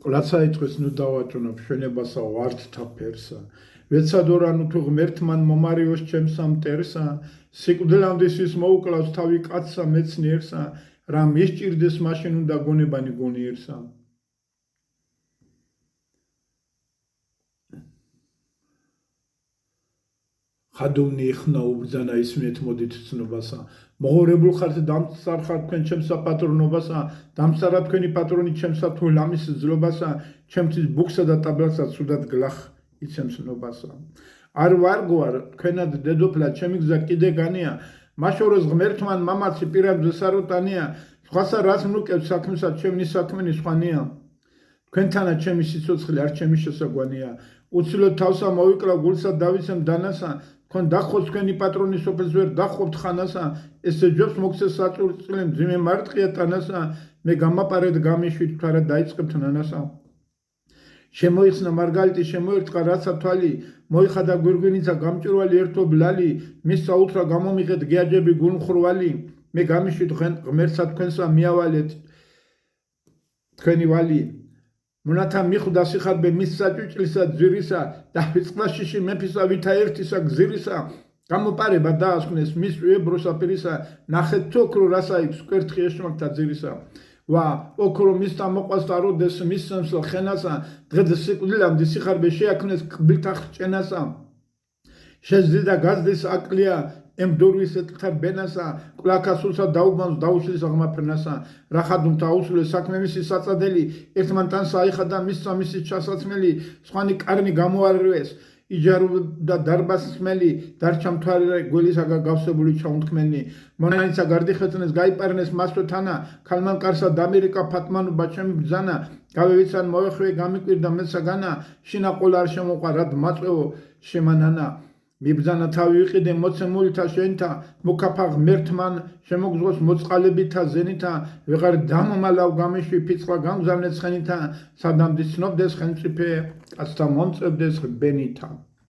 კვლაცაიტყვის ნუ დავაჭუნებ შენებასა ვართთა ფერსა ვეცადორანუ თუ ღმერთმან მომარიოს ჩემსა მტერსა სიკვდილამდე ის მოუკლავს თავი კაცსა მეცნიერსა რა მისჭირდეს მაშინ უნდა გონებანი გონიერსა ხადუმნი იხნა უბრძანა ისმით მოდით ცნობასა მოღორებულ ხართ დამწარხარ თქვენ ჩემსა პატრონობასა დამწარა თქვენი პატრონი ჩემსა თუ ლამის ძლობასა ჩემთვის ბუქსა და ტაბლასა ცუდად გლახ იცემს ნობასა არ ვარგوار თქვენად დედოფლა ჩემი გზა კიდე განია მაშოროს ღმერთმან მამაცი პირებზე საროტანია სხვასა რაც მნუკებს საქმესა ჩემი საქმენი სხვანია თქვენთანა ჩემი სიცოცხლე არ ჩემი შესაგვანია უცილოდ თავსა მოვიკლა გულსა დავიცემ დანასა თქვენ დახოს თქვენი პატრონი სოფელს ვერ დახობთ ხანასა ესე ჯობს მოგცეს საწურწილე მძიმე მარტყია ტანასა მე გამაპარეთ გამიშვით თვარა დაიწყებთ ნანასა შემოიხსნა მარგალიტი შემოერტყა რაცა თვალი მოიხადა გვირგვინიცა გამჭირვალი ერთობ ლალი მის საუთრა გამომიღეთ გიაჯები გულმხრვალი მე გამიშვით ღმერთსა თქვენსა მიავალეთ თქვენი ვალი მონათა მიხვდა სიხარბე მის საჭუჭლისა ძვირისა დავიწყდა შიში მეფისა ვითა ერთისა გზირისა გამოპარება დაასკვნეს მის უებროსაპირისა ნახეთ თუ ოქრო რასა იქ სკვერთხი ეშმაკთა ძირისა ვა ოქრო მისთა მოყვას და როდეს მის სამსლ ხენასა დღეზე სიკვდილამდე სიხარბე შეაქმნეს კბილთა ხრჭენასა შეზდიდა გაზდის აკლია ემდორვის ეთქთა ბენასა კვლაქასულსა დაუბანს დაუშლის აღმაფრნასა რახადუმთა აუსულეს საქმე მისი საწადელი ერთმანტანსა აიხადა მისსა მისი ჩასაცმელი სხვანი კარნი გამოარვეს იჯარუდა დარბასმელი დარჩა მთვარე გველისაგა გავსებული ჩაუნთქმენი მონანიცა გარდიხეთნეს გაიპარნეს მასვეთანა ქალმან კარსა დამირიკა ფატმანობა ჩემი ბძანა გავევიცან მოეხვე გამიკვირდა მეცაგანა შინა ყოლა არ შემოყვა რად მაწვევო შემანანა მიბძანა თავი ვიყიდე მოცემულითა შენთა მოკაფა ღმერთმან შემოგზღოს მოწყალებითა ზენითა ვეღარ დამომალავ გამიშვი ფიცხლა გამგზავნე ცხენითა სადამდე ცნობდეს ხელმწიფე კაცთა მომწევდეს ბენითა